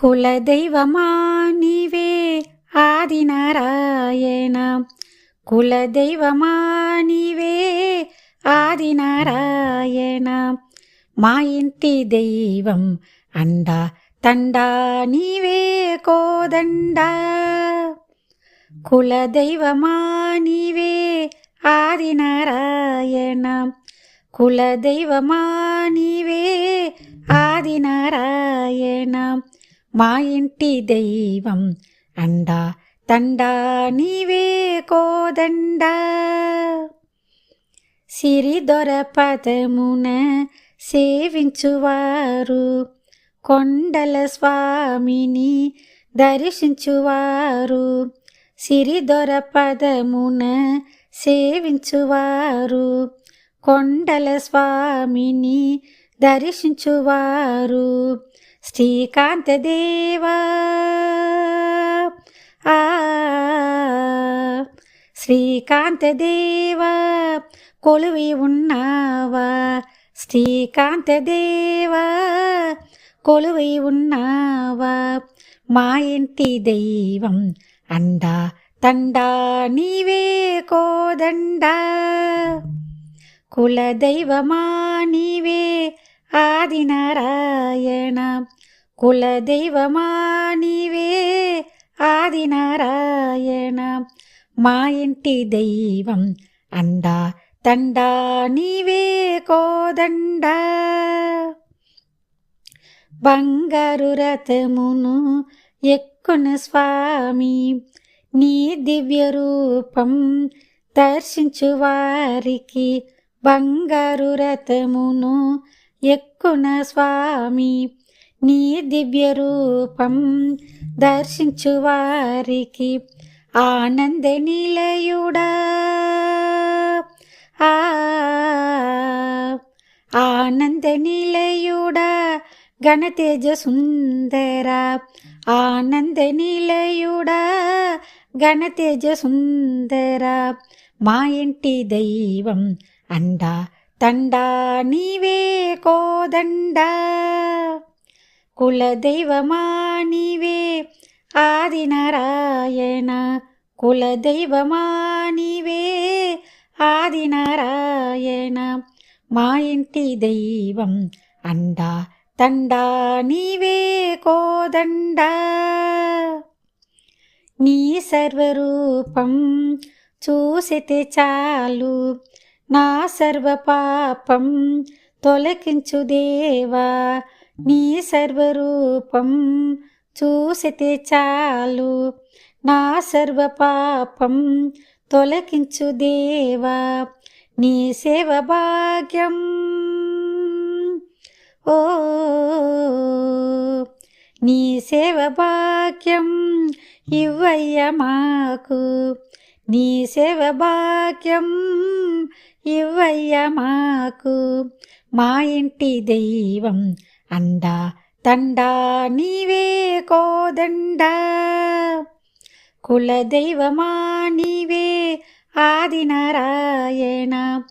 కులదైవమా నీవే ఆదినారాయణ, కులదైవమా నీవే ఆదినారాయణ. మా ఇంటి దైవం అండా తండా నీవే కోదండా. కులదైవమా నీవే ఆదినారాయణ, కులదైవమా నీవే ఆదినారాయణ. మా ఇంటి దైవం అండా తండా నీవే కోదండా. సిరి దొరపదమున సేవించువారు, కొండల స్వామిని దర్శించువారు. సిరి దొరపదమున సేవించువారు, కొండల స్వామిని దర్శించువారు. శ్రీకాంత దేవా శ్రీకాంత దేవా కొలువి ఉన్నావా. శ్రీకాంత దేవా కొలువి ఉన్నావా. మా ఇంటి దైవం అండా తండా నీవే కోదండా. కులదైవమా నీవే ఆదినారాయణ, కులదైవమా నీవే ఆదినారాయణ. మా ఇంటి దైవం అండా తండా నీవే కోదండా. బంగారు రథమును ఎక్కున స్వామి, నీ దివ్య రూపం దర్శించువారికి. బంగారు రథమును ఎక్కున స్వామి, నీ దివ్య రూపం దర్శించువారికి. ఆనంద నిలయుడా ఆనంద నిలయుడా ఘనతేజ సుందర. ఆనంద నిలయుడా ఘనతేజ సుందర. మా ఇంటి దైవం అండా తండా నీవే కోదండా. కులదైవమా నీవే ఆదినారాయణ, కులదైవమా నీవే ఆదినారాయణ. మా ఇంటి దైవం అండా తండా నీవే కోదండా. నీ సర్వరూపం చూసితే చాలు, నా సర్వ పాపం తొలగించు దేవా. నీ సర్వరూపం చూసితే చాలు, నా సర్వ పాపం తొలగించు దేవా. నీ సేవ భాగ్యం నీ సేవ భాగ్యం ఇవ్వయ్య మాకు. నీ సేవ భాగ్యం ఇవ్వయ్య మాకు. మా ఇంటి దైవం అండా తండా నీవే కోదండా. కులదైవమా నీవే ఆదినారాయణ,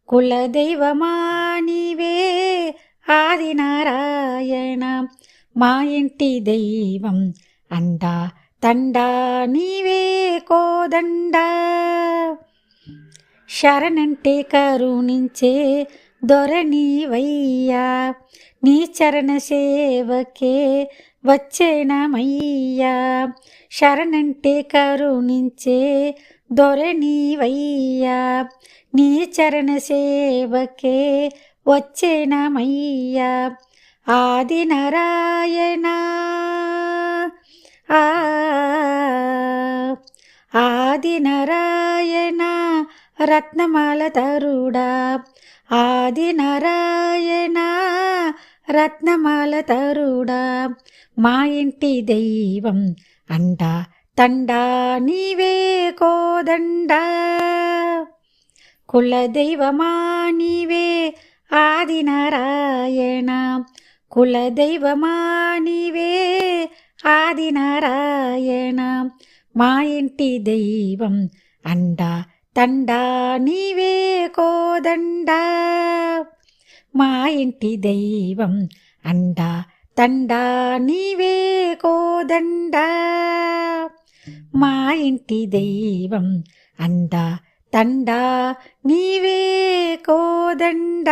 కులదైవమా నీవే ఆదినారాయణ. మా ఇంటి దైవం అండా తండా నీవే కోదండా. శరణంటే కరుణించే దొరనీవయ్యా, నీ చరణ సేవకే వచ్చేనమయ్యా. శరణంటే కరుణించే దొరనీవయ్యా, నీ చరణ సేవకే వచ్చేనమయ్యా. ఆదినారాయణ ఆదినారాయణ రత్నమాల తరుడా. ఆదినారాయణ రత్నమాల తరుడా. మా ఇంటి దైవం అండా తండా నీవే కోదండా. కులదైవమా నీవే ఆదినారాయణ, కులదైవమా నీవే ఆదినారాయణ. మా ఇంటి దైవం అండా తండా నీవే కోదండా. మా ఇంటి దైవం అండా తండా నీవే కో కోదండ మా ఇంటి దైవం అండా తండా నీవే కోదండ